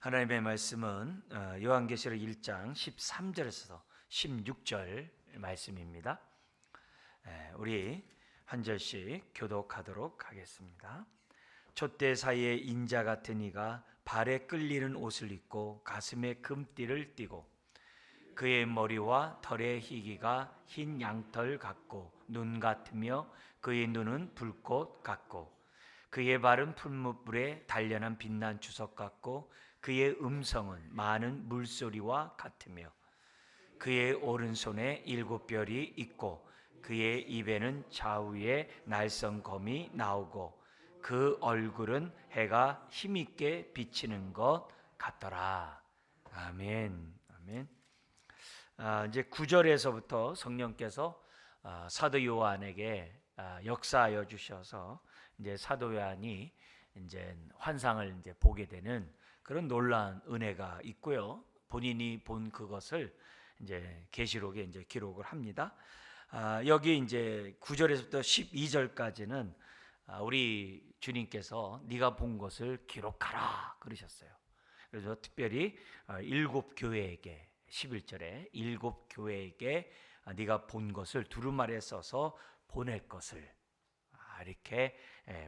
하나님의 말씀은 요한계시록 1장 13절에서 16절 말씀입니다. 우리 한 절씩 교독하도록 하겠습니다. 촛대 사이에 인자 같은 이가 발에 끌리는 옷을 입고 가슴에 금띠를 띠고 그의 머리와 털의 희기가 흰 양털 같고 눈 같으며 그의 눈은 불꽃 같고 그의 발은 풀무불에 단련한 빛난 주석 같고 그의 음성은 많은 물소리와 같으며 그의 오른손에 7별이 있고 그의 입에는 좌우에 날성검이 나오고 그 얼굴은 해가 힘있게 비치는 것 같더라. 아멘. 아멘. 이제 9절에서부터 성령께서 사도 요한에게 역사하여 주셔서 이제 사도 요한이 이제 환상을 이제 보게 되는 그런 놀라운 은혜가 있고요. 본인이 본 그것을 이제 계시록에 이제 기록을 합니다. 여기 이제 9절에서부터 12절까지는 우리 주님께서 네가 본 것을 기록하라 그러셨어요. 그래서 특별히 7교회에게 11절에 7교회에게 네가 본 것을 두루마리에 써서 보낼 것을 이렇게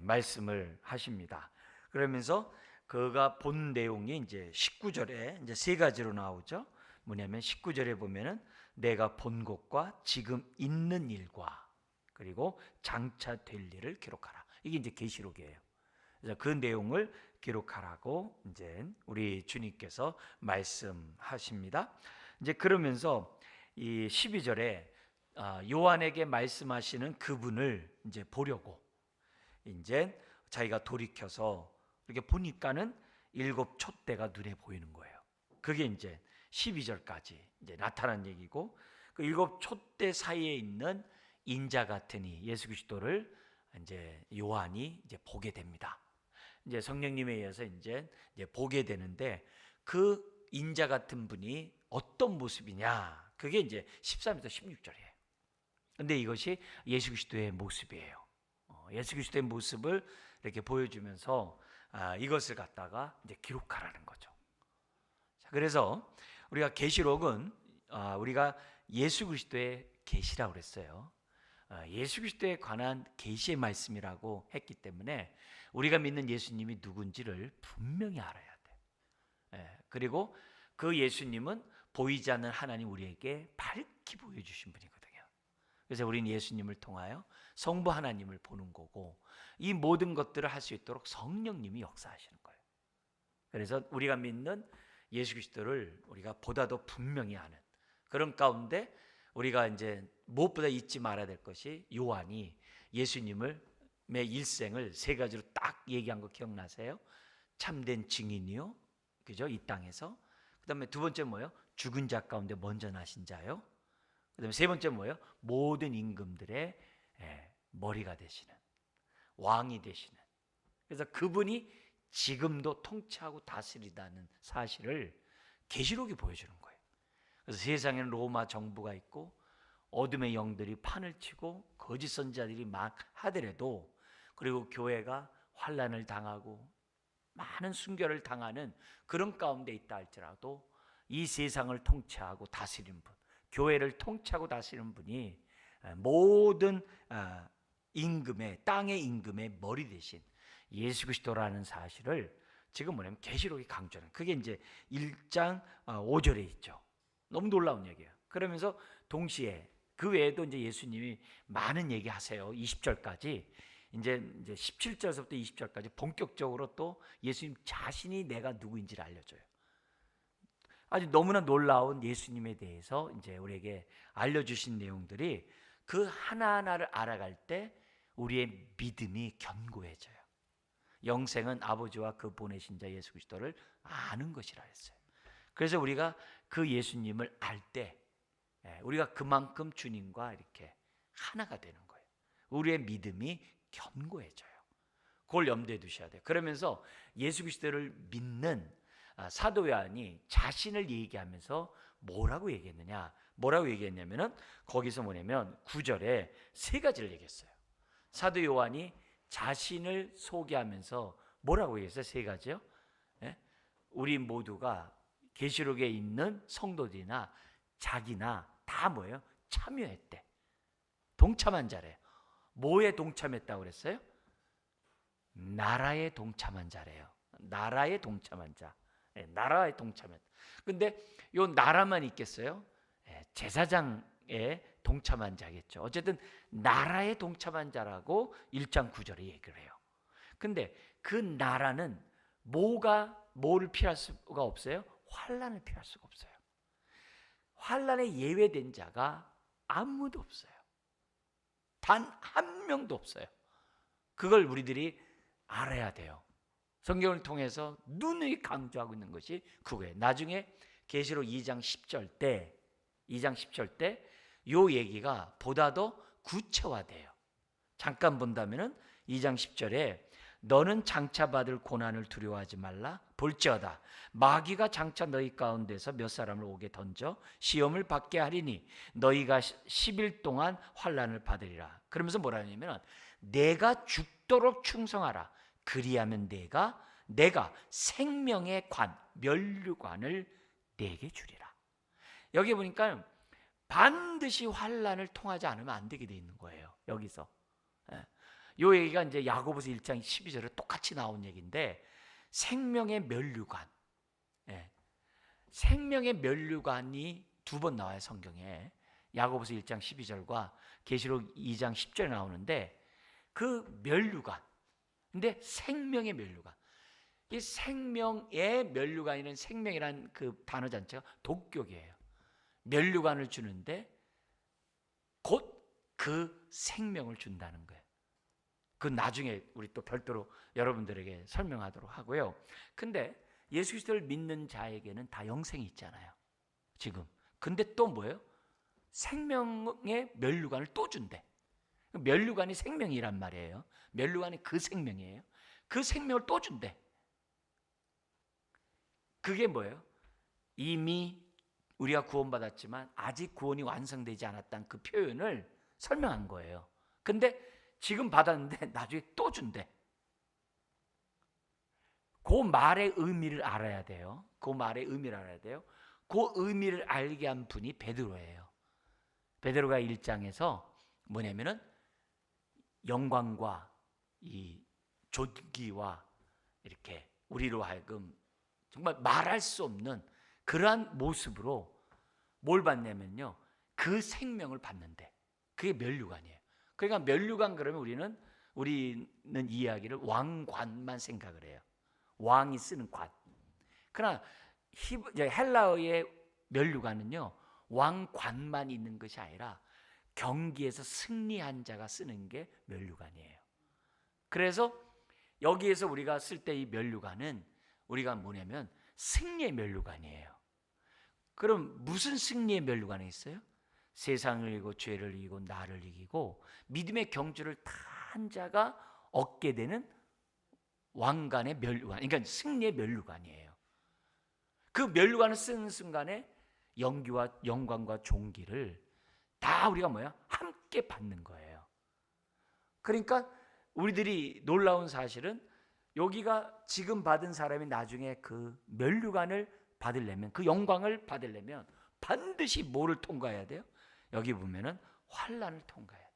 말씀을 하십니다. 그러면서 그가 본 내용이 이제 19절에 이제 세 가지로 나오죠. 뭐냐면 19절에 보면은 내가 본 것과 지금 있는 일과 그리고 장차 될 일을 기록하라. 이게 이제 계시록이에요. 그래서 그 내용을 기록하라고 이제 우리 주님께서 말씀하십니다. 이제 그러면서 이 12절에 요한에게 말씀하시는 그분을 이제 보려고 이제 자기가 돌이켜서 이렇게 보니까는 7 촛대가 눈에 보이는 거예요. 그게 이제 12절까지 이제 나타난 얘기고 그 7 촛대 사이에 있는 인자 같은 이 예수 그리스도를 이제 요한이 이제 보게 됩니다. 이제 성령님에 의해서 이제 보게 되는데 그 인자 같은 분이 어떤 모습이냐? 그게 이제 13에서 16절이에요. 근데 이것이 예수 그리스도의 모습이에요. 예수 그리스도의 모습을 이렇게 보여주면서 이것을 갖다가 이제 기록하라는 거죠. 자, 그래서 우리가 계시록은 우리가 예수 그리스도의 계시라고 그랬어요. 예수 그리스도에 관한 계시의 말씀이라고 했기 때문에 우리가 믿는 예수님이 누군지를 분명히 알아야 돼. 그리고 그 예수님은 보이지 않는 하나님 우리에게 밝히 보여주신 분이거든요. 그래서 우리는 예수님을 통하여 성부 하나님을 보는 거고 이 모든 것들을 할 수 있도록 성령님이 역사하시는 거예요. 그래서 우리가 믿는 예수 그리스도를 우리가 보다 더 분명히 아는 그런 가운데 우리가 이제 무엇보다 잊지 말아야 될 것이 요한이 예수님의 일생을 세 가지로 딱 얘기한 거 기억나세요? 참된 증인이요, 그죠? 이 땅에서. 그다음에 두 번째 뭐예요? 죽은 자 가운데 먼저 나신 자요. 그다음에 세 번째 뭐예요? 모든 임금들의 머리가 되시는 왕이 되시는. 그래서 그분이 지금도 통치하고 다스리다는 사실을 계시록이 보여주는 거예요. 그래서 세상에는 로마 정부가 있고 어둠의 영들이 판을 치고 거짓 선지자들이 막 하더라도 그리고 교회가 환난을 당하고 많은 순교를 당하는 그런 가운데 있다 할지라도 이 세상을 통치하고 다스리는 분, 교회를 통치하고 다스리는 분이 모든 임금의 땅의 임금의 머리 대신 예수 그리스도라는 사실을 지금 뭐냐면 계시록이 강조하는 그게 이제 1장 5절에 있죠. 너무 놀라운 얘기예요. 그러면서 동시에 그 외에도 이제 예수님이 많은 얘기하세요. 20절까지 이제 17절에서부터 20절까지 본격적으로 또 예수님 자신이 내가 누구인지를 알려줘요. 아주 너무나 놀라운 예수님에 대해서 이제 우리에게 알려주신 내용들이 그 하나하나를 알아갈 때 우리의 믿음이 견고해져요. 영생은 아버지와 그 보내신 자 예수 그리스도를 아는 것이라 했어요. 그래서 우리가 그 예수님을 알 때 우리가 그만큼 주님과 이렇게 하나가 되는 거예요. 우리의 믿음이 견고해져요. 그걸 염두에 두셔야 돼요. 그러면서 예수 그리스도를 믿는 사도 요한이 자신을 얘기하면서 뭐라고 얘기했느냐? 뭐라고 얘기했냐면은 거기서 뭐냐면 9절에 세 가지를 얘기했어요. 사도 요한이 자신을 소개하면서 뭐라고 얘기했어요? 세 가지요? 우리 모두가 계시록에 있는 성도들이나 자기나 다 뭐예요? 참여했대. 동참한 자래요. 뭐에 동참했다고 그랬어요? 나라에 동참한 자래요. 나라에 동참한 자. 나라에 동참했다. 근데 요 나라만 있겠어요? 제사장에 동참한 자겠죠. 어쨌든 나라에 동참한 자라고 1장 9절에 얘기를 해요. 근데 그 나라는 뭐를 피할 수가 없어요? 환난을 피할 수가 없어요. 환난에 예외된 자가 아무도 없어요. 단 한 명도 없어요. 그걸 우리들이 알아야 돼요. 성경을 통해서 누누이 강조하고 있는 것이 그거예요. 나중에 계시록 2장 10절 때 요 얘기가 보다 더 구체화돼요. 잠깐 본다면은 2장 10절에 너는 장차 받을 고난을 두려워하지 말라. 볼지어다 마귀가 장차 너희 가운데서 몇 사람을 오게 던져 시험을 받게 하리니 너희가 10일 동안 환난을 받으리라. 그러면서 뭐라 하냐면 내가 죽도록 충성하라. 그리하면 내가 생명의 관 면류관을 내게 주리라. 여기 보니까 반드시 환난을 통하지 않으면 안 되게 돼 있는 거예요. 여기서 요 얘기가 이제 야고보서 1장 12절에 똑같이 나온 얘기인데 생명의 면류관, 생명의 면류관이 두 번 나와요. 성경에 야고보서 1장 12절과 계시록 2장 10절에 나오는데 그 면류관, 근데 생명의 면류관, 이 생명의 면류관이라는 생명이라는 그 단어 자체가 독격이에요. 면류관을 주는데 곧 그 생명을 준다는 거예요. 그 나중에 우리 또 별도로 여러분들에게 설명하도록 하고요. 근데 예수 그리스도를 믿는 자에게는 다 영생이 있잖아요. 지금. 근데 또 뭐예요? 생명의 면류관을 또 준대. 면류관이 생명이란 말이에요. 면류관이 그 생명이에요. 그 생명을 또 준대. 그게 뭐예요? 이미 우리가 구원받았지만 아직 구원이 완성되지 않았다는 그 표현을 설명한 거예요. 근데 지금 받았는데 나중에 또 준대. 그 말의 의미를 알아야 돼요. 그 말의 의미를 알아야 돼요. 그 의미를 알게 한 분이 베드로예요. 베드로가 1장에서 뭐냐면은 영광과 이 존귀와 이렇게 우리로 하여금 정말 말할 수 없는 그러한 모습으로 뭘 받냐면요, 그 생명을 받는데 그게 면류관이에요. 그러니까 면류관 그러면 우리는 이야기를 왕관만 생각을 해요. 왕이 쓰는 관. 그러나 헬라어의 면류관은요, 왕관만 있는 것이 아니라 경기에서 승리한 자가 쓰는 게 면류관이에요. 그래서 여기에서 우리가 쓸 때 이 면류관은 우리가 뭐냐면 승리의 면류관이에요. 그럼 무슨 승리의 면류관이 있어요? 세상을 이기고 죄를 이기고 나를 이기고 믿음의 경주를 다 한 자가 얻게 되는 왕관의 면류관, 그러니까 승리의 면류관이에요. 그 면류관을 쓰는 순간에 영기와 영광과 존귀를 다 우리가 함께 받는 거예요. 그러니까 우리들이 놀라운 사실은 여기가 지금 받은 사람이 나중에 그 면류관을 받으려면, 그 영광을 받으려면 반드시 뭐를 통과해야 돼요? 여기 보면은 환난을 통과해야 돼요.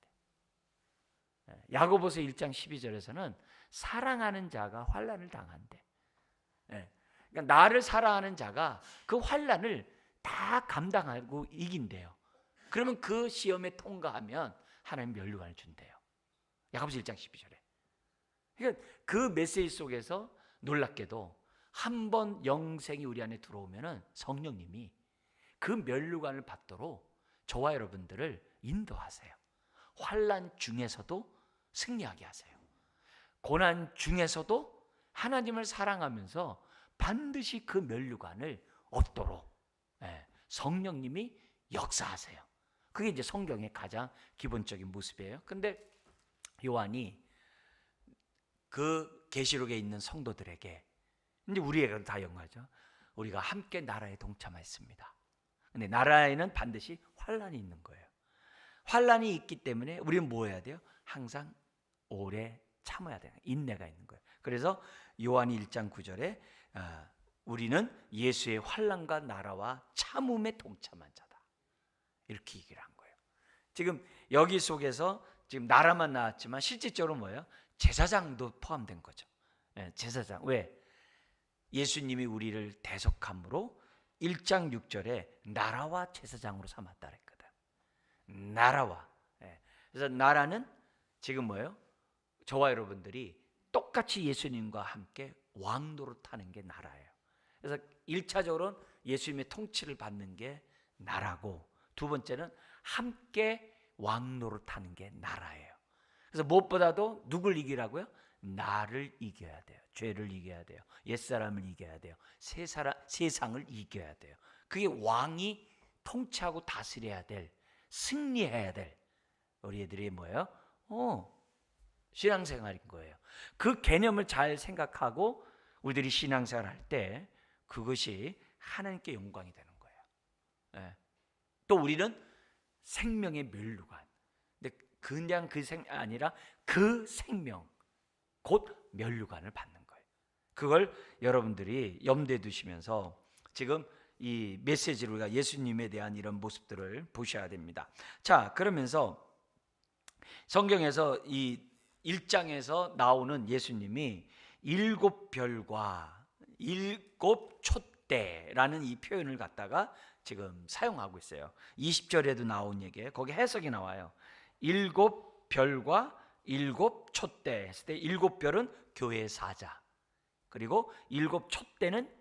야고보서 1장 12절에서는 사랑하는 자가 환난을 당한대. 그러니까 나를 사랑하는 자가 그 환난을 다 감당하고 이긴대요. 그러면 그 시험에 통과하면 하나님 면류관을 준대요. 야고보서 1장 12절에. 그러니까 그 메시지 속에서 놀랍게도 한 번 영생이 우리 안에 들어오면은 성령님이 그 면류관을 받도록 저와 여러분들을 인도하세요. 환난 중에서도 승리하게 하세요. 고난 중에서도 하나님을 사랑하면서 반드시 그 면류관을 얻도록 성령님이 역사하세요. 그게 이제 성경의 가장 기본적인 모습이에요. 근데 요한이 그 계시록에 있는 성도들에게, 이제 우리에게는 다 연관하죠. 우리가 함께 나라에 동참했습니다. 근데 나라에는 반드시 환난이 있는 거예요. 환난이 있기 때문에 우리는 뭐 해야 돼요? 항상 오래 참아야 돼요. 인내가 있는 거예요. 그래서 요한이 1장 9절에 우리는 예수의 환난과 나라와 참음에 동참한 자다. 이렇게 얘기를 한 거예요. 지금 여기 속에서 지금 나라만 나왔지만 실질적으로 뭐예요? 제사장도 포함된 거죠. 제사장. 왜? 예수님이 우리를 대속함으로 1장 6절에 나라와 제사장으로 삼았다 그랬거든. 나라와. 그래서 나라는 지금 뭐예요? 저와 여러분들이 똑같이 예수님과 함께 왕노릇하는 게 나라예요. 그래서 1차적으로는 예수님의 통치를 받는 게 나라고, 두 번째는 함께 왕노릇하는 게 나라예요. 그래서 무엇보다도 누굴 이기라고요? 나를 이겨야 돼요. 죄를 이겨야 돼요. 옛사람을 이겨야 돼요. 세상을 이겨야 돼요. 그게 왕이 통치하고 다스려야 될, 승리해야 될 우리 애들이 뭐예요? 신앙생활인 거예요. 그 개념을 잘 생각하고 우리들이 신앙생활을 할 때 그것이 하나님께 영광이 되는 거예요. 또 우리는 생명의 면류관. 근데 그냥 그 아니라 그 생명, 곧 면류관을 받는 거예요. 그걸 여러분들이 염두에 두시면서 지금 이 메시지를 우리가 예수님에 대한 이런 모습들을 보셔야 됩니다. 자, 그러면서 성경에서 이 1장에서 나오는 예수님이 7별과 7촛대라는 이 표현을 갖다가 지금 사용하고 있어요. 20절에도 나온 얘기예요. 거기 해석이 나와요. 7별과 7촛대 했을 때 7별은 교회의 사자, 그리고 7촛대는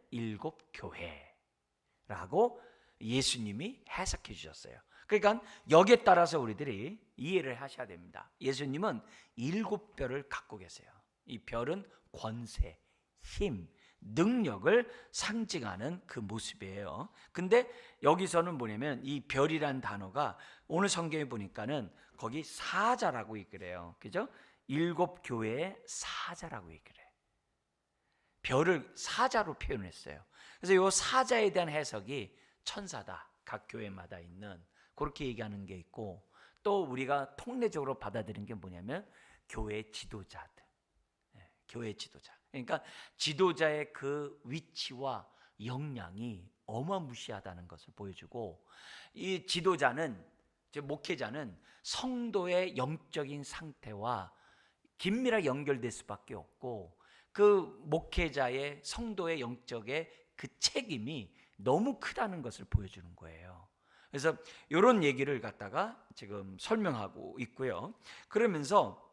7교회라고 예수님이 해석해 주셨어요. 그러니까 여기에 따라서 우리들이 이해를 하셔야 됩니다. 예수님은 7별을 갖고 계세요. 이 별은 권세, 힘, 능력을 상징하는 그 모습이에요. 근데 여기서는 뭐냐면 이 별이란 단어가 오늘 성경에 보니까는 거기 사자라고 얘기해요. 그죠? 7교회의 사자라고 얘기를 해요. 별을 사자로 표현했어요. 그래서 이 사자에 대한 해석이 천사다. 각 교회마다 있는 그렇게 얘기하는 게 있고, 또 우리가 통례적으로 받아들인 게 뭐냐면 교회 지도자들, 교회 지도자. 그러니까 지도자의 그 위치와 역량이 어마무시하다는 것을 보여주고, 이 지도자는, 즉 목회자는 성도의 영적인 상태와 긴밀하게 연결될 수밖에 없고, 그 목회자의 성도의 영적의 그 책임이 너무 크다는 것을 보여주는 거예요. 그래서 이런 얘기를 갖다가 지금 설명하고 있고요. 그러면서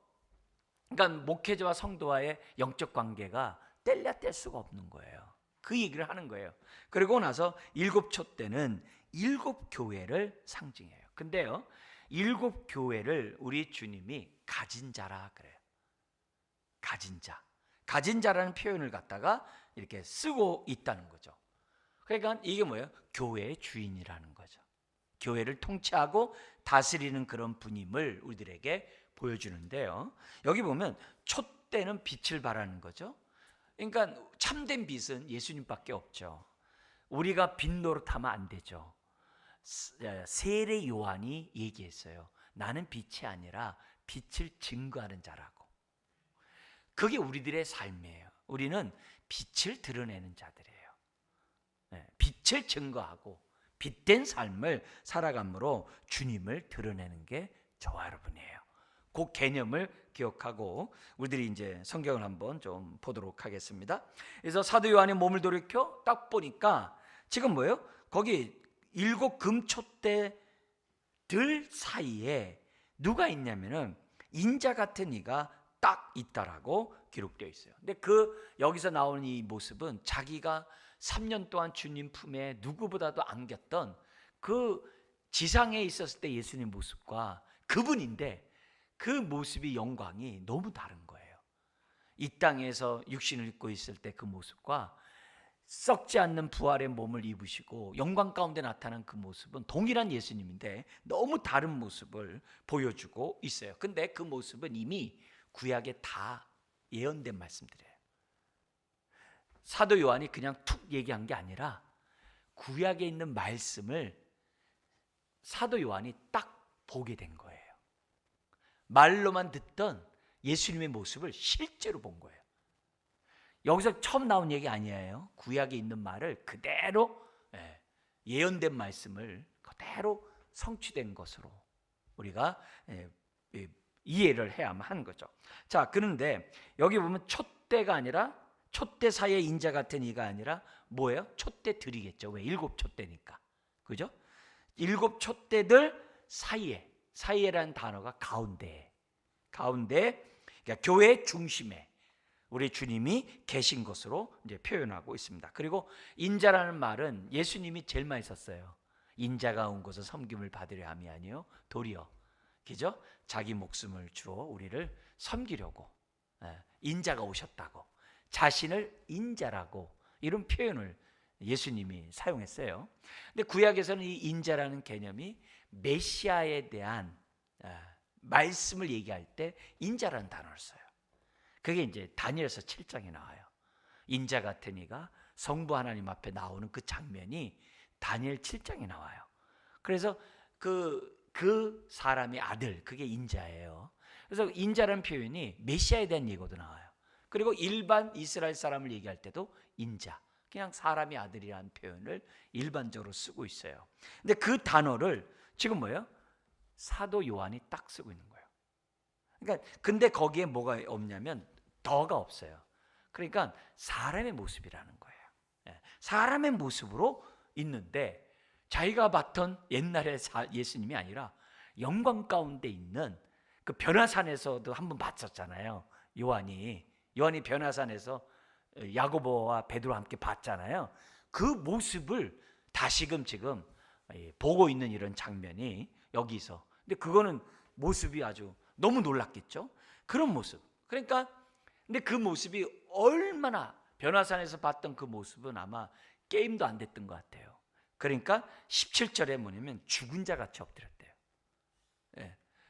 그러니까 목회자와 성도와의 영적 관계가 뗄래야 뗄 수가 없는 거예요. 그 얘기를 하는 거예요. 그리고 나서 7촛대는 7교회를 상징해요. 근데요, 7교회를 우리 주님이 가진 자라 그래요. 가진 자. 가진 자라는 표현을 갖다가 이렇게 쓰고 있다는 거죠. 그러니까 이게 뭐예요? 교회의 주인이라는 거죠. 교회를 통치하고 다스리는 그런 분임을 우리들에게 보여주는데요. 여기 보면 촛대는 빛을 발하는 거죠. 그러니까 참된 빛은 예수님밖에 없죠. 우리가 빛 노릇하면 안 되죠. 세례 요한이 얘기했어요. 나는 빛이 아니라 빛을 증거하는 자라고. 그게 우리들의 삶이에요. 우리는 빛을 드러내는 자들이에요. 빛을 증거하고 빛된 삶을 살아감으로 주님을 드러내는 게 저와 여러분이에요. 그 개념을 기억하고 우리들이 이제 성경을 한번 좀 보도록 하겠습니다. 그래서 사도 요한이 몸을 돌이켜 딱 보니까 지금 뭐예요? 거기 7 금촛대들 사이에 누가 있냐면은 인자 같은 이가 딱 있다라고 기록되어 있어요. 근데 여기서 나오는 이 모습은 자기가 3년 동안 주님 품에 누구보다도 안겼던 그 지상에 있었을 때 예수님 모습과 그분인데, 그 모습이 영광이 너무 다른 거예요. 이 땅에서 육신을 입고 있을 때 그 모습과 썩지 않는 부활의 몸을 입으시고 영광 가운데 나타난 그 모습은 동일한 예수님인데 너무 다른 모습을 보여주고 있어요. 근데 그 모습은 이미 구약에 다 예언된 말씀들이에요. 사도 요한이 그냥 툭 얘기한 게 아니라 구약에 있는 말씀을 사도 요한이 딱 보게 된 거예요. 말로만 듣던 예수님의 모습을 실제로 본 거예요. 여기서 처음 나온 얘기 아니에요. 구약에 있는 말을 그대로 예언된 말씀을 그대로 성취된 것으로 우리가 이해를 해야만 하는 거죠. 자, 그런데 여기 보면 촛대가 아니라 촛대 사이에 인자 같은 이가 아니라 뭐예요? 촛대들이겠죠. 왜? 7촛대니까. 그죠? 7촛대들 사이에라는 단어가 가운데, 그러니까 교회의 중심에 우리 주님이 계신 것으로 이제 표현하고 있습니다. 그리고 인자라는 말은 예수님이 제일 많이 썼어요. 인자가 온 곳은 섬김을 받으려 함이 아니요 도리어, 그죠? 자기 목숨을 주어 우리를 섬기려고 인자가 오셨다고, 자신을 인자라고, 이런 표현을 예수님이 사용했어요. 근데 구약에서는 이 인자라는 개념이 메시아에 대한 말씀을 얘기할 때 인자라는 단어를 써요. 그게 이제 다니엘서 7장에 나와요. 인자 같은 이가 성부 하나님 앞에 나오는 그 장면이 다니엘 7장에 나와요. 그래서 그 사람의 아들, 그게 인자예요. 그래서 인자라는 표현이 메시아에 대한 예고도 나와요. 그리고 일반 이스라엘 사람을 얘기할 때도 인자, 그냥 사람의 아들이라는 표현을 일반적으로 쓰고 있어요. 근데 그 단어를 지금 뭐예요? 사도 요한이 딱 쓰고 있는 거예요. 그러니까 근데 거기에 뭐가 없냐면 더가 없어요. 그러니까 사람의 모습이라는 거예요. 사람의 모습으로 있는데 자기가 봤던 옛날의 예수님이 아니라 영광 가운데 있는 그 변화산에서도 한번 봤었잖아요. 요한이 변화산에서 야고보와 베드로와 함께 봤잖아요. 그 모습을 다시금 지금 보고 있는 이런 장면이 여기서. 근데 그거는 모습이 아주 너무 놀랐겠죠. 그런 모습. 그러니까 근데 그 모습이 얼마나, 변화산에서 봤던 그 모습은 아마 게임도 안 됐던 것 같아요. 그러니까 17절에 뭐냐면 죽은 자 같이 엎드렸대요.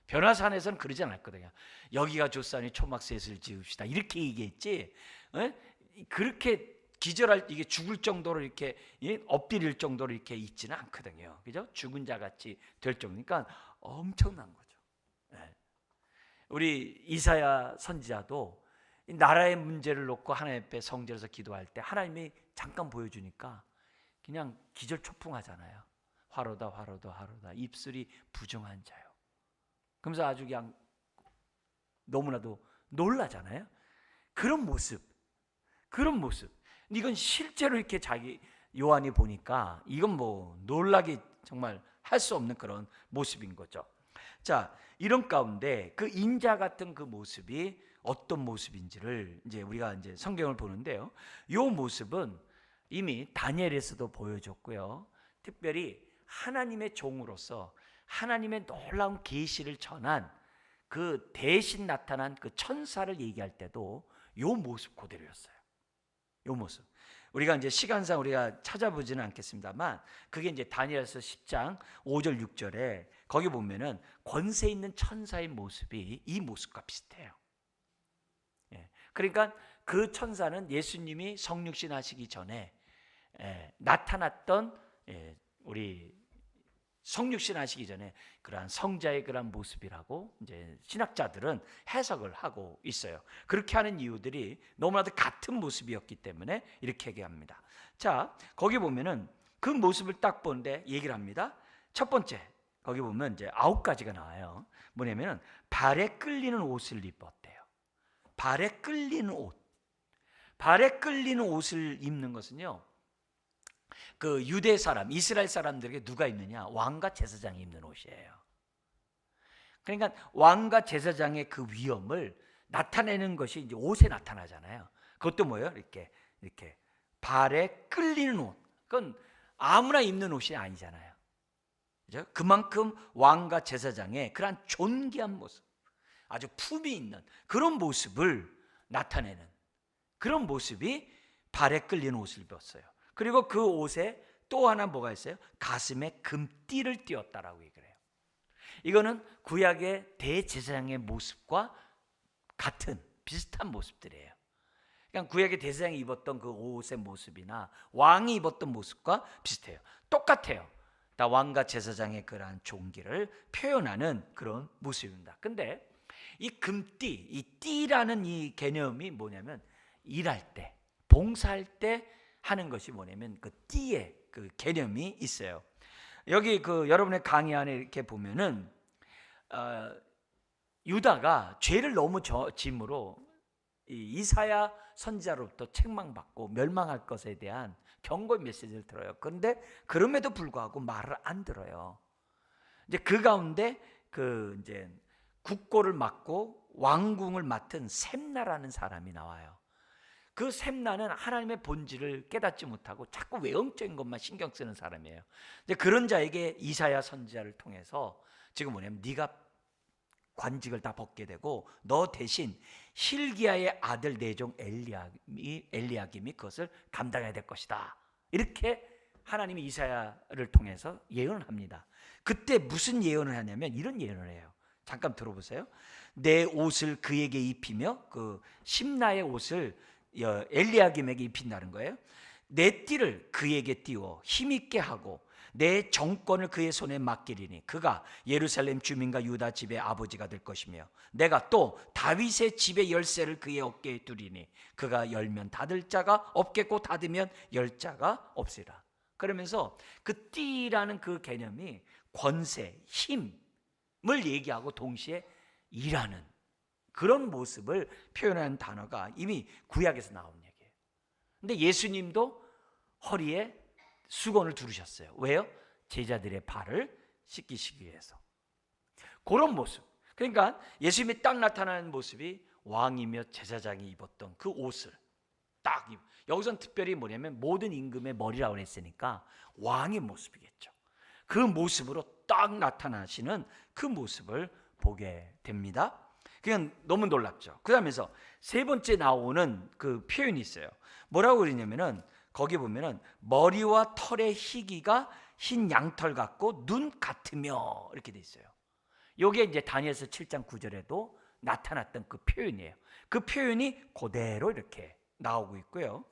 변화산에서는 그러지 않았거든요. 여기가 좋사니 초막셋을 지읍시다 이렇게 얘기했지, 그렇게 기절할, 이게 죽을 정도로 이렇게 엎드릴 정도로 이렇게 있지는 않거든요. 그죠? 죽은 자 같이 될 정도니까 엄청난 거죠. 우리 이사야 선지자도 나라의 문제를 놓고 하나님 앞에 성전에서 기도할 때 하나님이 잠깐 보여주니까 그냥 기절초풍하잖아요. 화로다 화로다 화로다 입술이 부정한 자요. 그러면서 아주 그냥 너무나도 놀라잖아요. 그런 모습. 이건 실제로 이렇게 자기 요한이 보니까 이건 뭐 놀라기 정말 할 수 없는 그런 모습인 거죠. 자, 이런 가운데 그 인자 같은 그 모습이 어떤 모습인지를 이제 우리가 이제 성경을 보는데요. 이 모습은 이미 다니엘에서도 보여줬고요. 특별히 하나님의 종으로서 하나님의 놀라운 계시를 전한 그 대신 나타난 그 천사를 얘기할 때도 이 모습 그대로였어요. 이 모습. 우리가 이제 시간상 우리가 찾아보지는 않겠습니다만 그게 이제 다니엘서 10장 5절 6절에 거기 보면은 권세 있는 천사의 모습이 이 모습과 비슷해요. 그러니까 그 천사는 예수님이 성육신 하시기 전에 나타났던, 우리 성육신 하시기 전에 그러한 성자의 그러한 모습이라고 이제 신학자들은 해석을 하고 있어요. 그렇게 하는 이유들이 너무나도 같은 모습이었기 때문에 이렇게 얘기합니다. 자, 거기 보면은 그 모습을 딱 보는데 얘기를 합니다. 첫 번째, 거기 보면 이제 9가지가 나와요. 뭐냐면은 발에 끌리는 옷을 입었대요. 발에 끌리는 옷. 발에 끌리는 옷을 입는 것은요, 그 유대 사람, 이스라엘 사람들에게 누가 입느냐? 왕과 제사장이 입는 옷이에요. 그러니까 왕과 제사장의 그 위엄을 나타내는 것이 이제 옷에 나타나잖아요. 그것도 뭐예요? 이렇게 발에 끌리는 옷. 그건 아무나 입는 옷이 아니잖아요. 그죠? 그만큼 왕과 제사장의 그러한 존귀한 모습, 아주 품이 있는 그런 모습을 나타내는 그런 모습이 발에 끌리는 옷을 입었어요. 그리고 그 옷에 또 하나 뭐가 있어요? 가슴에 금띠를 띄었다라고 얘기를 해요. 이거는 구약의 대제사장의 모습과 같은 비슷한 모습들이에요. 그러니까 구약의 대제사장이 입었던 그 옷의 모습이나 왕이 입었던 모습과 비슷해요. 똑같아요. 다 왕과 제사장의 그러한 존귀를 표현하는 그런 모습입니다. 근데 이 금띠, 이 띠라는 이 개념이 뭐냐면 일할 때, 봉사할 때 하는 것이 뭐냐면 그 띠의 그 개념이 있어요. 여기 그 여러분의 강의 안에 이렇게 보면은 유다가 죄를 너무 짐으로 이사야 선지자로부터 책망받고 멸망할 것에 대한 경고의 메시지를 들어요. 그런데 그럼에도 불구하고 말을 안 들어요. 이제 그 가운데 그 이제 국고를 맡고 왕궁을 맡은 셈나라는 사람이 나와요. 그 셈나는 하나님의 본질을 깨닫지 못하고 자꾸 외형적인 것만 신경 쓰는 사람이에요. 이제 그런 자에게 이사야 선지자를 통해서 지금 뭐냐면 네가 관직을 다 벗게 되고 너 대신 hil기야의 아들 내종 엘리야김이 그것을 감당해야 될 것이다. 이렇게 하나님이 이사야를 통해서 예언을 합니다. 그때 무슨 예언을 하냐면 이런 예언을 해요. 잠깐 들어보세요. 내 옷을 그에게 입히며 그 심나의 옷을 엘리야김에게 입힌다는 거예요. 내 띠를 그에게 띄워 힘있게 하고 내 정권을 그의 손에 맡기리니 그가 예루살렘 주민과 유다 집의 아버지가 될 것이며 내가 또 다윗의 집의 열쇠를 그의 어깨에 두리니 그가 열면 닫을 자가 없겠고 닫으면 열 자가 없으리라. 그러면서 그 띠라는 그 개념이 권세, 힘을 얘기하고 동시에 일하는 그런 모습을 표현하는 단어가 이미 구약에서 나온 얘기예요. 근데 예수님도 허리에 수건을 두르셨어요. 왜요? 제자들의 발을 씻기시기 위해서. 그런 모습. 그러니까 예수님이 딱 나타나는 모습이 왕이며 제사장이 입었던 그 옷을 딱 여기서는 특별히 뭐냐면 모든 임금의 머리라고 했으니까 왕의 모습이겠죠. 그 모습으로 딱 나타나시는 그 모습을 보게 됩니다. 그냥 너무 놀랍죠. 그다음에서 세 번째 나오는 그 표현이 있어요. 뭐라고 그러냐면은 거기 보면은 머리와 털의 희기가 흰 양털 같고 눈 같으며 이렇게 돼 있어요. 요게 이제 다니엘서 7장 9절에도 나타났던 그 표현이에요. 그 표현이 그대로 이렇게 나오고 있고요.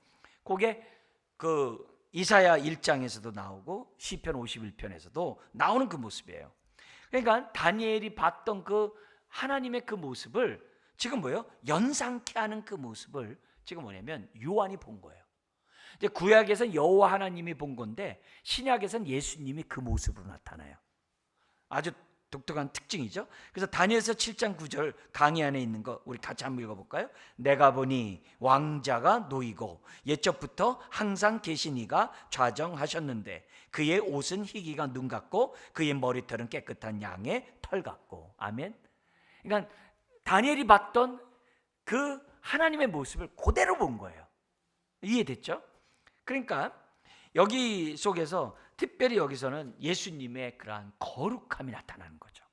그게 그 이사야 1장에서도 나오고 시편 51편에서도 나오는 그 모습이에요. 그러니까 다니엘이 봤던 그 하나님의 그 모습을 지금 뭐예요? 연상케 하는 그 모습을 지금 뭐냐면 요한이 본 거예요. 이제 구약에서는 여호와 하나님이 본 건데 신약에서는 예수님이 그 모습으로 나타나요. 아주 독특한 특징이죠. 그래서 다니엘서 7장 9절 강의 안에 있는 거 우리 같이 한번 읽어볼까요? 내가 보니 왕자가 놓이고 옛적부터 항상 계신 이가 좌정하셨는데 그의 옷은 희기가 눈 같고 그의 머리털은 깨끗한 양의 털 같고. 아멘. 그러니까 다니엘이 봤던 그 하나님의 모습을 그대로 본 거예요. 이해됐죠? 그러니까 여기 속에서 특별히 여기서는 예수님의 그러한 거룩함이 나타나는 거죠.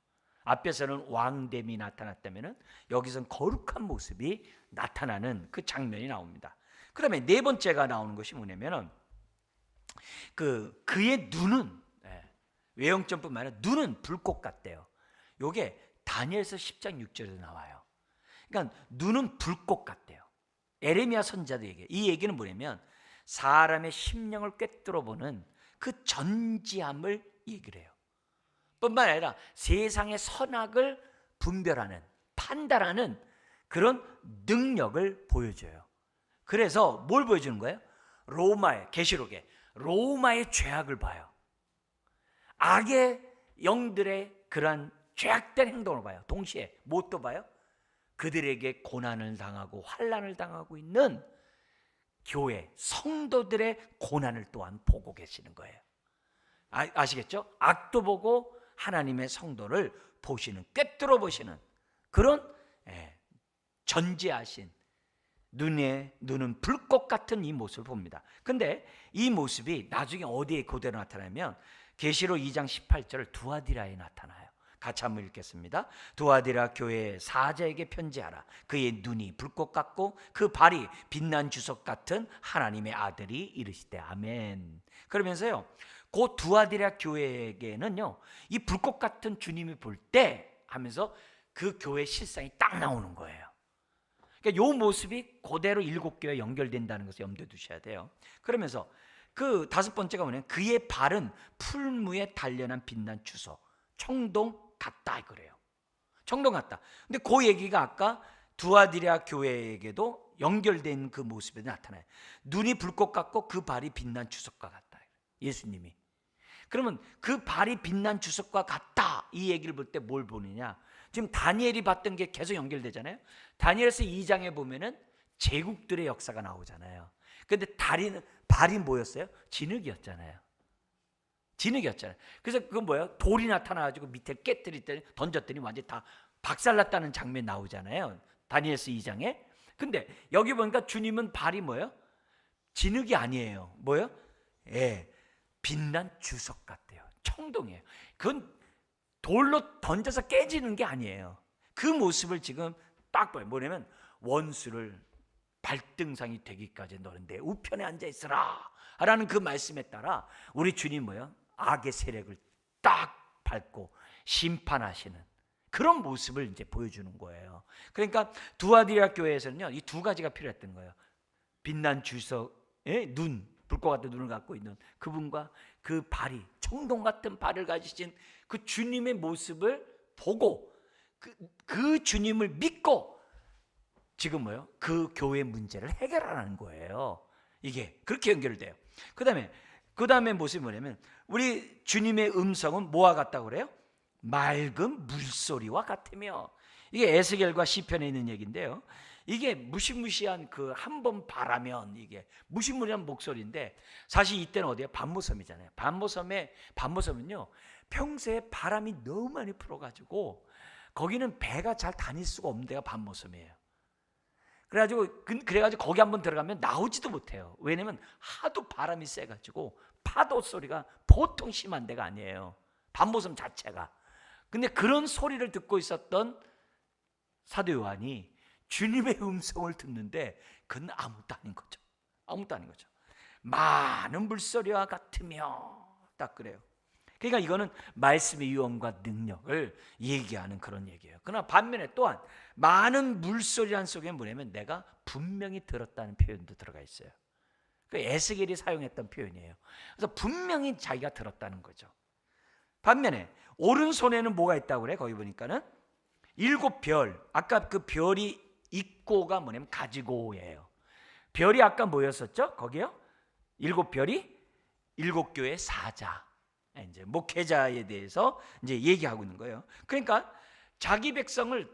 앞에서는 왕됨이 나타났다면 여기서는 거룩한 모습이 나타나는 그 장면이 나옵니다. 그다음에 네 번째가 나오는 것이 뭐냐면은 그의 눈은 외형적뿐만 아니라 눈은 불꽃 같대요. 요게 다니엘서 10장 6절에도 나와요. 그러니까 눈은 불꽃 같대요. 에레미야 선지자도 얘기해요. 이 얘기는 뭐냐면 사람의 심령을 꿰뚫어 보는 그 전지함을 얘기를 해요. 뿐만 아니라 세상의 선악을 분별하는, 판단하는 그런 능력을 보여줘요. 그래서 뭘 보여주는 거예요? 로마의 계시록에 로마의 죄악을 봐요. 악의 영들의 그러한 죄악된 행동을 봐요. 동시에 무엇도 봐요? 그들에게 고난을 당하고 환난을 당하고 있는 교회 성도들의 고난을 또한 보고 계시는 거예요. 아시겠죠? 악도 보고 하나님의 성도를 보시는, 꿰뚫어 보시는 그런 전지하신 눈은 불꽃 같은 이 모습을 봅니다. 근데 이 모습이 나중에 어디에 그대로 나타나면 계시록 2장 18절 두아디라에 나타나요. 같이 한번 읽겠습니다. 두아디라 교회의 사자에게 편지하라. 그의 눈이 불꽃 같고 그 발이 빛난 주석 같은 하나님의 아들이 이르시되 아멘. 그러면서요, 그 두아디라 교회에게는요, 이 불꽃 같은 주님이 볼 때 하면서 그 교회 실상이 딱 나오는 거예요. 그러니까 이 모습이 그대로 7교회에 연결된다는 것을 염두에 두셔야 돼요. 그러면서 그 다섯 번째가 뭐냐면 그의 발은 풀무에 단련한 빛난 주석, 청동 같다 그래요. 청동 같다. 근데 그 얘기가 아까 두아디라 교회에게도 연결된 그 모습에 나타나요. 눈이 불꽃 같고 그 발이 빛난 주석과 같다. 예수님이. 그러면 그 발이 빛난 주석과 같다, 이 얘기를 볼 때 뭘 보느냐? 지금 다니엘이 봤던 게 계속 연결되잖아요. 다니엘서 2장에 보면은 제국들의 역사가 나오잖아요. 근데 발이 뭐였어요? 진흙이었잖아요. 진흙이었잖아요. 그래서 그건 뭐예요? 돌이 나타나가지고 밑에 깨뜨렸더니 던졌더니 완전히 다 박살났다는 장면이 나오잖아요. 다니엘서 2장에. 근데 여기 보니까 주님은 발이 뭐예요? 진흙이 아니에요. 뭐예요? 예, 빛난 주석 같대요. 청동이에요. 그건 돌로 던져서 깨지는 게 아니에요. 그 모습을 지금 딱 봐요. 뭐냐면 원수를 발등상이 되기까지 너는 내 우편에 앉아 있으라 라는 그 말씀에 따라 우리 주님 뭐예요? 악의 세력을 딱 밟고 심판하시는 그런 모습을 이제 보여주는 거예요. 그러니까 두아디라 교회에서는요, 이 두 가지가 필요했던 거예요. 빛난 주석의 눈, 불꽃 같은 눈을 갖고 있는 그분과 그 발이, 청동 같은 발을 가지신 그 주님의 모습을 보고 그 주님을 믿고 지금 뭐예요? 그 교회 문제를 해결하는 거예요. 이게 그렇게 연결돼요. 그 다음에 모습이 뭐냐면 우리 주님의 음성은 뭐와 같다고 그래요? 맑은 물소리와 같으며. 이게 에스겔과 시편에 있는 얘기인데요, 이게 무시무시한 그 한 번 바라면 이게 무시무시한 목소리인데, 사실 이때는 어디에? 반모섬이잖아요. 반모섬은요 평소에 바람이 너무 많이 불어가지고 거기는 배가 잘 다닐 수가 없는 데가 반모섬이에요. 그래가지고 거기 한번 들어가면 나오지도 못해요. 왜냐면 하도 바람이 세가지고 파도 소리가 보통 심한 데가 아니에요, 반모섬 자체가. 근데 그런 소리를 듣고 있었던 사도 요한이 주님의 음성을 듣는데 그건 아무것도 아닌 거죠. 아무것도 아닌 거죠. 많은 물소리와 같으며, 딱 그래요. 그러니까 이거는 말씀의 유언과 능력을 얘기하는 그런 얘기예요. 그러나 반면에 또한 많은 물소리란 속에 뭐냐면 내가 분명히 들었다는 표현도 들어가 있어요. 그 에스겔이 사용했던 표현이에요. 그래서 분명히 자기가 들었다는 거죠. 반면에 오른손에는 뭐가 있다고 그래? 거기 보니까는 7별. 아까 그 별이 있고가 뭐냐면 가지고예요. 별이 아까 뭐였었죠? 거기요? 7별이 7교회 사자, 이제 목회자에 대해서 이제 얘기하고 있는 거예요. 그러니까 자기 백성을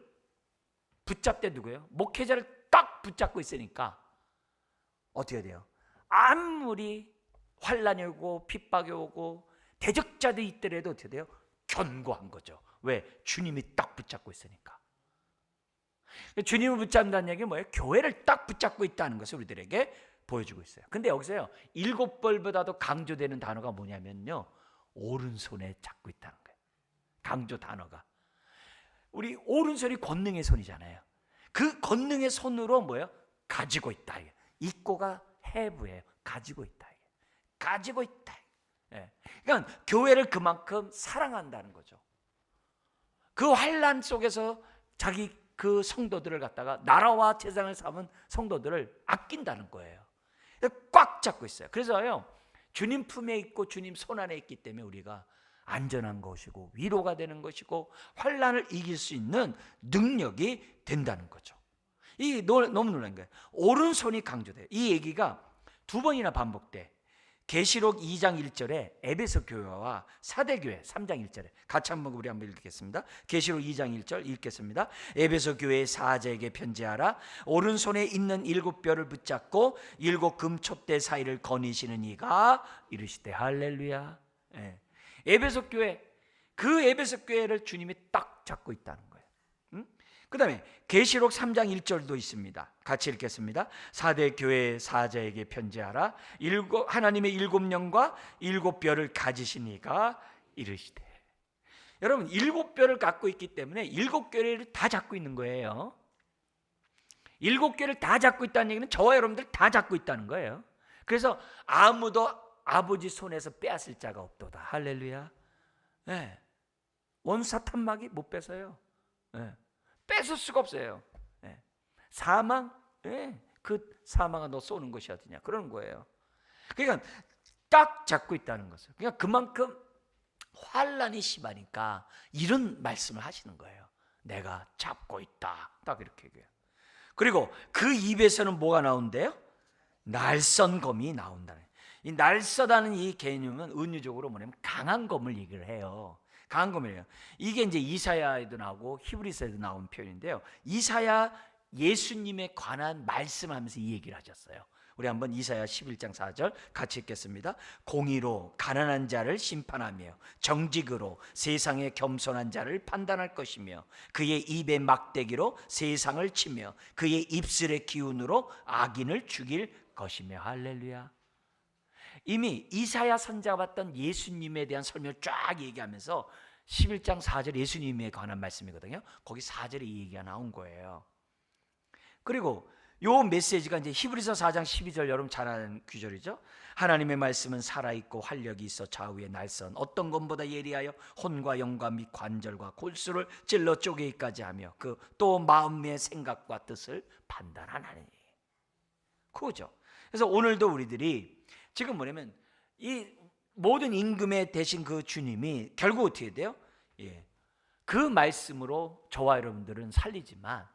붙잡대 누구예요? 목회자를 딱 붙잡고 있으니까 어떻게 돼요? 아무리 환란이 오고 핍박이 오고 대적자들이 있더라도 어떻게 돼요? 견고한 거죠. 왜? 주님이 딱 붙잡고 있으니까. 주님을 붙잡는다는 얘기는 뭐예요? 교회를 딱 붙잡고 있다는 것을 우리들에게 보여주고 있어요. 근데 여기서요, 7벌보다도 강조되는 단어가 뭐냐면요, 오른손에 잡고 있다는 거예요. 강조 단어가. 우리 오른손이 권능의 손이잖아요. 그 권능의 손으로 뭐예요? 가지고 있다. 있고가 해부예요. 가지고 있다. 가지고 있다. 예. 그러니까 교회를 그만큼 사랑한다는 거죠. 그 환란 속에서 자기 그 성도들을 갖다가 나라와 세상을 삼은 성도들을 아낀다는 거예요. 꽉 잡고 있어요. 그래서요, 주님 품에 있고 주님 손 안에 있기 때문에 우리가 안전한 것이고 위로가 되는 것이고 환란을 이길 수 있는 능력이 된다는 거죠. 이 너무 놀란 거예요. 오른손이 강조돼요. 이 얘기가 두 번이나 반복돼. 계시록 2장 1절에 에베소 교회와 사대 교회 3장 1절에 같이 우리 한번 읽겠습니다. 계시록 2장 1절 읽겠습니다. 에베소 교회의 사자에게 편지하라. 오른손에 있는 7뼈를 붙잡고 7 금촛대 사이를 거니시는 이가 이르시되 할렐루야. 예. 에베소 교회, 그 에베소 교회를 주님이 딱 잡고 있다는 거예요. 그 다음에 계시록 3장 1절도 있습니다. 같이 읽겠습니다. 사대 교회 사자에게 편지하라. 하나님의 7영과 7뼈를 가지신 이가 이르시되. 여러분, 7뼈를 갖고 있기 때문에 7교회를 다 잡고 있는 거예요. 7교회를 다 잡고 있다는 얘기는 저와 여러분들 다 잡고 있다는 거예요. 그래서 아무도 아버지 손에서 빼앗을 자가 없도다. 할렐루야. 네. 원수 사탄막이 못 뺏어요. 네. 뺏을 수가 없어요. 네. 사망, 네. 그 사망아 너 쏘는 것이 어디냐, 그러는 거예요. 그러니까 딱 잡고 있다는 것을. 그러니까 그만큼 환란이 심하니까 이런 말씀을 하시는 거예요. 내가 잡고 있다. 딱 이렇게 얘기해요. 그리고 그 입에서는 뭐가 나온대요? 날선 검이 나온다는. 이 날서다는 이 개념은 은유적으로 뭐냐면 강한 검을 얘기를 해요. 강한 검이에요. 이게 이제 이사야에도 나오고 히브리서에도 나온 표현인데요. 이사야 예수님에 관한 말씀하면서 이 얘기를 하셨어요. 우리 한번 이사야 11장 4절 같이 읽겠습니다. 공의로 가난한 자를 심판하며 정직으로 세상의 겸손한 자를 판단할 것이며 그의 입의 막대기로 세상을 치며 그의 입술의 기운으로 악인을 죽일 것이며. 할렐루야. 이미 이사야 선지자가 봤던 예수님에 대한 설명을 쫙 얘기하면서 11장 4절 예수님에 관한 말씀이거든요. 거기 4절에 이 얘기가 나온 거예요. 그리고 요 메시지가 이제 히브리서 4장 12절, 여러분 잘 아는 구절이죠. 하나님의 말씀은 살아있고 활력이 있어 좌우의 날선 어떤 것보다 예리하여 혼과 영과 및 관절과 골수를 찔러 쪼개기까지 하며 그 또 마음의 생각과 뜻을 판단하나니. 그거죠. 그래서 오늘도 우리들이 지금 뭐냐면 이 모든 임금의 대신 그 주님이 결국 어떻게 돼요? 그 말씀으로 저와 여러분들은 살리지만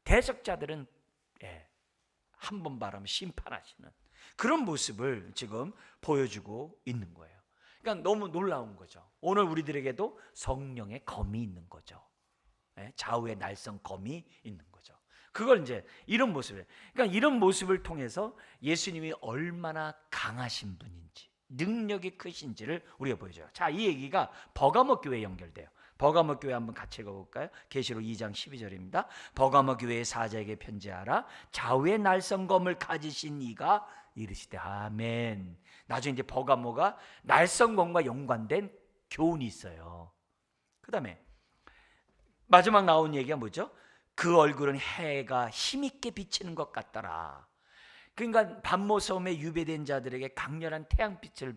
대적자들은 한 번 바라면 심판하시는 그런 모습을 지금 보여주고 있는 거예요. 그러니까 너무 놀라운 거죠. 오늘 우리들에게도 성령의 검이 있는 거죠. 좌우의 날선 검이 있는 거죠. 그걸 이제 이런 모습을, 그러니까 이런 모습을 통해서 예수님이 얼마나 강하신 분인지, 능력이 크신지를 우리가 보여줘요. 자, 이 얘기가 버가모 교회에 연결돼요. 버가모 교회 한번 같이 읽어볼까요? 계시록 2장 12절입니다. 버가모 교회의 사자에게 편지하라. 좌우의 날선검을 가지신 이가 이르시되. 아멘. 나중에 이제 버가모가 날선검과 연관된 교훈이 있어요. 그 다음에 마지막 나온 얘기가 뭐죠? 그 얼굴은 해가 힘있게 비치는 것 같더라. 그러니까 반모 섬에 유배된 자들에게 강렬한 태양빛을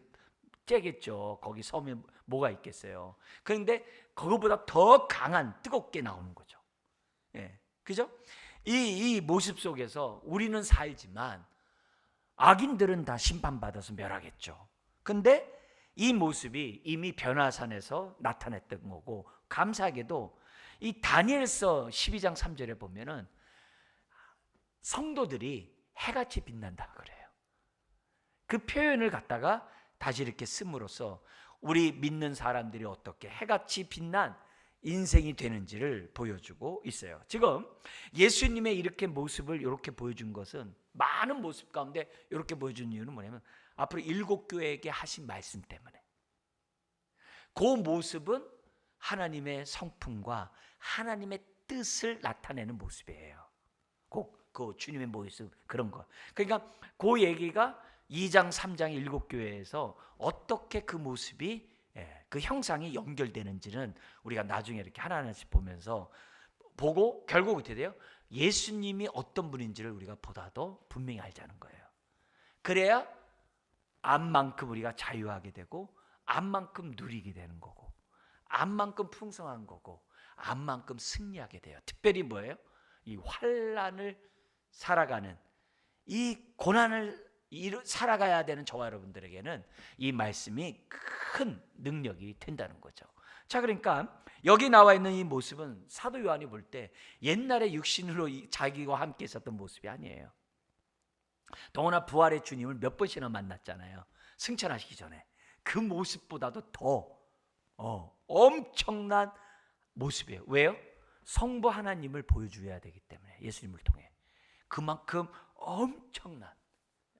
쬐겠죠. 거기 섬에 뭐가 있겠어요. 그런데 그것보다 더 강한 뜨겁게 나오는 거죠. 그죠? 이 모습 속에서 우리는 살지만 악인들은 다 심판받아서 멸하겠죠. 근데 이 모습이 이미 변화산에서 나타났던 거고, 감사하게도 이 다니엘서 12장 3절에 보면은 성도들이 해같이 빛난다 그래요. 그 표현을 갖다가 다시 이렇게 씀으로써 우리 믿는 사람들이 어떻게 해같이 빛난 인생이 되는지를 보여주고 있어요. 지금 예수님의 이렇게 모습을 이렇게 보여준 것은, 많은 모습 가운데 이렇게 보여준 이유는 뭐냐면 앞으로 7교회에게 하신 말씀 때문에. 그 모습은 하나님의 성품과 하나님의 뜻을 나타내는 모습이에요. 꼭 그 주님의 모습, 그런 거. 그러니까 그 얘기가 2장 3장 7교회에서 어떻게 그 모습이, 그 형상이 연결되는지는 우리가 나중에 이렇게 하나하나씩 보면서 보고 결국 어떻게 돼요? 예수님이 어떤 분인지를 우리가 보다도 분명히 알자는 거예요. 그래야 암만큼 우리가 자유하게 되고, 암만큼 누리게 되는 거고, 암만큼 풍성한 거고, 암만큼 승리하게 돼요. 특별히 뭐예요? 이 환난을 살아가는, 이 고난을 살아가야 되는 저와 여러분들에게는 이 말씀이 큰 능력이 된다는 거죠. 자, 그러니까 여기 나와 있는 이 모습은 사도 요한이 볼 때 옛날에 육신으로 자기와 함께 있었던 모습이 아니에요. 더구나 부활의 주님을 몇 번씩이나 만났잖아요. 승천하시기 전에. 그 모습보다도 더 엄청난 모습이에요. 왜요? 성부 하나님을 보여줘야 되기 때문에, 예수님을 통해. 그만큼 엄청난,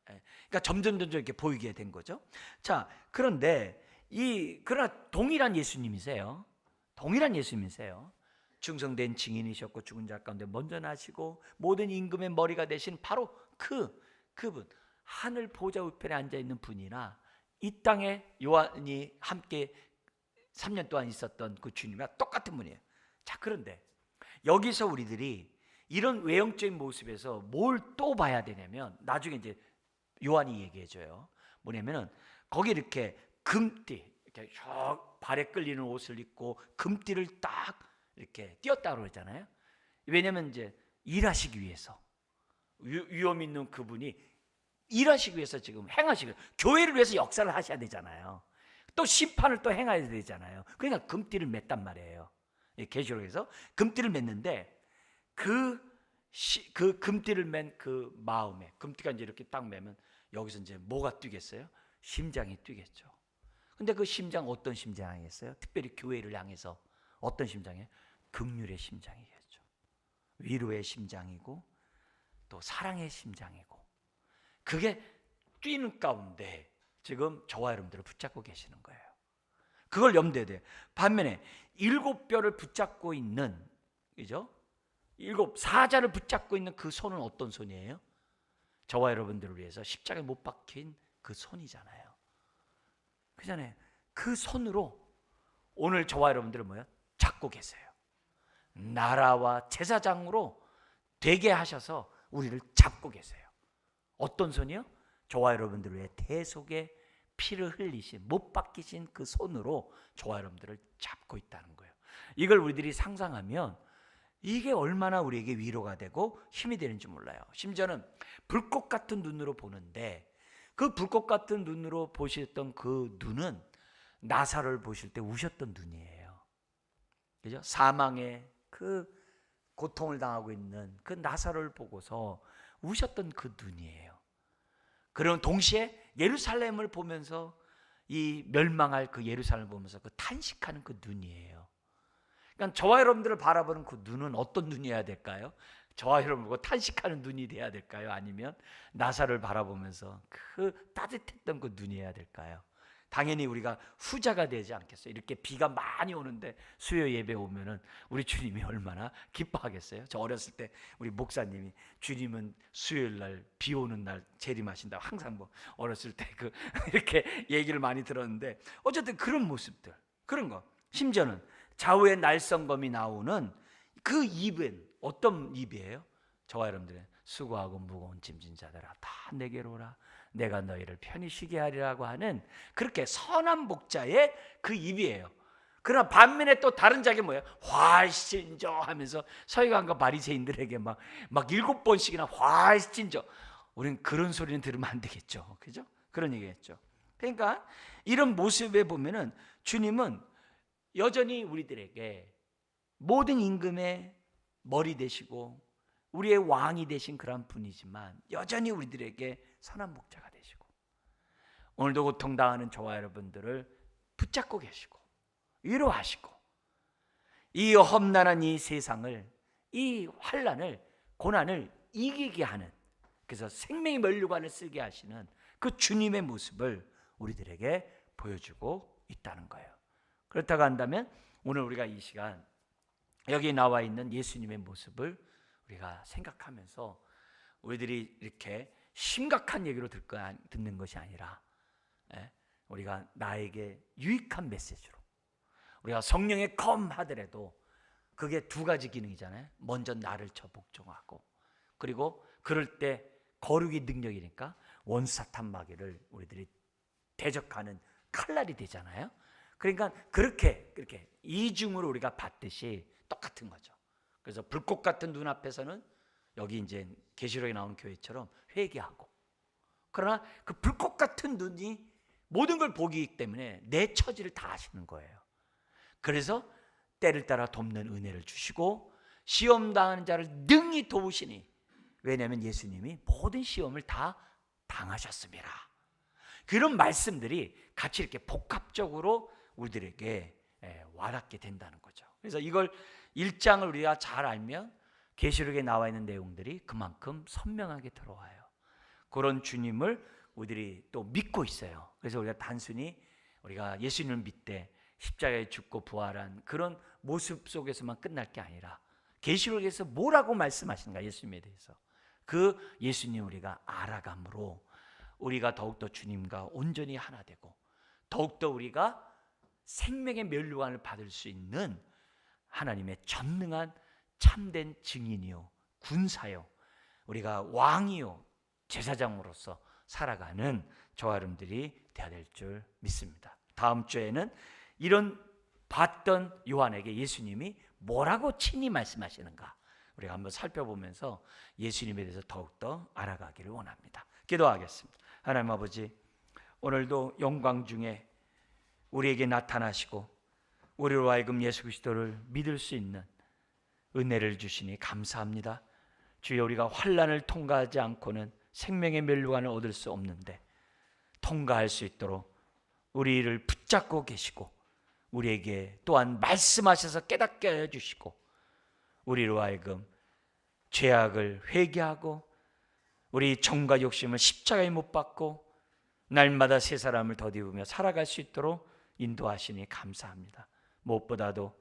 그러니까 점점 이렇게 보이게 된 거죠. 자, 그런데 그러나 동일한 예수님이세요. 동일한 예수님이세요. 충성된 증인이셨고 죽은 자 가운데 먼저 나시고 모든 임금의 머리가 되신 바로 그분, 하늘 보좌 우편에 앉아 있는 분이나 이 땅에 요한이 함께 3년 동안 있었던 그 주님과 똑같은 분이에요. 자, 그런데 여기서 우리들이 이런 외형적인 모습에서 뭘 또 봐야 되냐면, 나중에 이제 요한이 얘기해줘요. 뭐냐면은 거기 이렇게 금띠, 이렇게 발에 끌리는 옷을 입고 금띠를 딱 이렇게 띄었다고 그러잖아요. 왜냐면 이제 일하시기 위해서, 위험 있는 그분이 일하시기 위해서 지금 행하시기 위해서, 교회를 위해서 역사를 하셔야 되잖아요. 또 심판을 또 행해야 되잖아요. 그러니까 금띠를 맸단 말이에요. 계시록에서 금띠를 맸는데, 그 그 금띠를 맨 그 마음에, 금띠가 이제 이렇게 딱 매면 여기서 이제 뭐가 뛰겠어요? 심장이 뛰겠죠. 근데 그 심장 어떤 심장이겠어요? 특별히 교회를 향해서 어떤 심장이에요? 긍휼의 심장이겠죠. 위로의 심장이고 또 사랑의 심장이고, 그게 뛰는 가운데 지금 저와 여러분들을 붙잡고 계시는 거예요. 그걸 염두에 둬요. 반면에 일곱 뼈를 붙잡고 있는, 그죠? 일곱 사자를 붙잡고 있는 그 손은 어떤 손이에요? 저와 여러분들을 위해서 십자가에 못 박힌 그 손이잖아요. 그잖아요. 그 손으로 오늘 저와 여러분들을 뭐야? 잡고 계세요. 나라와 제사장으로 되게 하셔서 우리를 잡고 계세요. 어떤 손이요? 저와 여러분들을 위해 대속의 피를 흘리신, 못 박히신 그 손으로 저와 여러분들을 잡고 있다는 거예요. 이걸 우리들이 상상하면 이게 얼마나 우리에게 위로가 되고 힘이 되는지 몰라요. 심지어는 불꽃 같은 눈으로 보는데, 그 불꽃 같은 눈으로 보셨던 그 눈은 나사로를 보실 때 우셨던 눈이에요. 그죠? 사망의 그 고통을 당하고 있는 그 나사로를 보고서 우셨던 그 눈이에요. 그런 동시에 예루살렘을 보면서, 이 멸망할 그 예루살렘을 보면서 그 탄식하는 그 눈이에요. 그러니까 저와 여러분들을 바라보는 그 눈은 어떤 눈이어야 될까요? 저와 여러분 보고 탄식하는 눈이 돼야 될까요? 아니면 나사를 바라보면서 그 따뜻했던 그 눈이어야 될까요? 당연히 우리가 후자가 되지 않겠어요? 이렇게 비가 많이 오는데 수요 예배 오면은 우리 주님이 얼마나 기뻐하겠어요? 저 어렸을 때 우리 목사님이 주님은 수요일 날 비 오는 날 재림하신다고 항상 뭐 어렸을 때 그 이렇게 얘기를 많이 들었는데, 어쨌든 그런 모습들, 그런 거, 심지어는 좌우의 날성검이 나오는 그 입은 어떤 입이에요? 저와 여러분들의 수고하고 무거운 짐진 자들아 다 내게로 오라, 내가 너희를 편히 쉬게 하리라고 하는 그렇게 선한 목자의 그 입이에요. 그러나 반면에 또 다른 자기 뭐예요? 훨씬저 하면서 서기관과 바리새인들에게 막 7번씩이나 훨씬저. 우리는 그런 소리는 들으면 안 되겠죠, 그죠? 그런 얘기했죠. 그러니까 이런 모습에 보면은 주님은 여전히 우리들에게 모든 임금의 머리 되시고 우리의 왕이 되신 그런 분이지만, 여전히 우리들에게 선한 목자가 되시고 오늘도 고통당하는 저와 여러분들을 붙잡고 계시고 위로하시고, 이 험난한 이 세상을, 이 환난을, 고난을 이기게 하는, 그래서 생명의 면류관을 쓰게 하시는 그 주님의 모습을 우리들에게 보여주고 있다는 거예요. 그렇다고 한다면 오늘 우리가 이 시간 여기 나와 있는 예수님의 모습을 우리가 생각하면서 우리들이 이렇게 심각한 얘기로 듣는 것이 아니라, 우리가 나에게 유익한 메시지로, 우리가 성령에 검하더라도 그게 두 가지 기능이잖아요. 먼저 나를 복종하고, 그리고 그럴 때 거룩이 능력이니까 원사탄 마귀를 우리들이 대적하는 칼날이 되잖아요. 그러니까 그렇게 이중으로 우리가 받듯이 똑같은 거죠. 그래서 불꽃 같은 눈앞에서는 여기 이제 계시록에 나온 교회처럼 회개하고, 그러나 그 불꽃 같은 눈이 모든 걸 보기 때문에 내 처지를 다 아시는 거예요. 그래서 때를 따라 돕는 은혜를 주시고 시험 당하는 자를 능히 도우시니, 왜냐하면 예수님이 모든 시험을 다 당하셨습니다. 그런 말씀들이 같이 이렇게 복합적으로 우리들에게 와닿게 된다는 거죠. 그래서 이걸 1장을 우리가 잘 알면 계시록에 나와 있는 내용들이 그만큼 선명하게 들어와요. 그런 주님을 우리들이 또 믿고 있어요. 그래서 우리가 단순히 우리가 예수님을 믿되 십자가에 죽고 부활한 그런 모습 속에서만 끝날 게 아니라, 계시록에서 뭐라고 말씀하시는가, 예수님에 대해서 그 예수님 우리가 알아감으로 우리가 더욱더 주님과 온전히 하나 되고, 더욱더 우리가 생명의 면류관을 받을 수 있는 하나님의 전능한 참된 증인이요 군사요, 우리가 왕이요 제사장으로서 살아가는 저와 여러분들이 되어야 될 줄 믿습니다. 다음 주에는 이런 봤던 요한에게 예수님이 뭐라고 친히 말씀하시는가 우리가 한번 살펴보면서 예수님에 대해서 더욱더 알아가기를 원합니다. 기도하겠습니다. 하나님 아버지, 오늘도 영광 중에 우리에게 나타나시고 우리로 하여금 예수 그리스도를 믿을 수 있는 은혜를 주시니 감사합니다. 주여, 우리가 환난을 통과하지 않고는 생명의 멸류관을 얻을 수 없는데 통과할 수 있도록 우리를 붙잡고 계시고 우리에게 또한 말씀하셔서 깨닫게 해주시고 우리로 하여금 죄악을 회개하고 우리 정과 욕심을 십자가에 못 박고 날마다 새 사람을 덧입으며 살아갈 수 있도록 인도하시니 감사합니다. 무엇보다도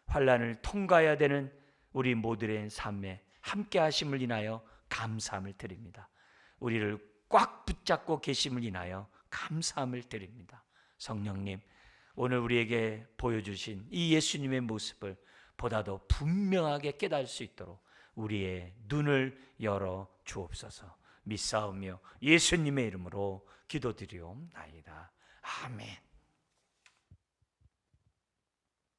환난을 통과해야 되는 우리 모두의 삶에 함께 하심을 인하여 감사함을 드립니다. 우리를 꽉 붙잡고 계심을 인하여 감사함을 드립니다. 성령님, 오늘 우리에게 보여주신 이 예수님의 모습을 보다도 분명하게 깨달을 수 있도록 우리의 눈을 열어 주옵소서. 믿사오며 예수님의 이름으로 기도드리옵나이다. 아멘.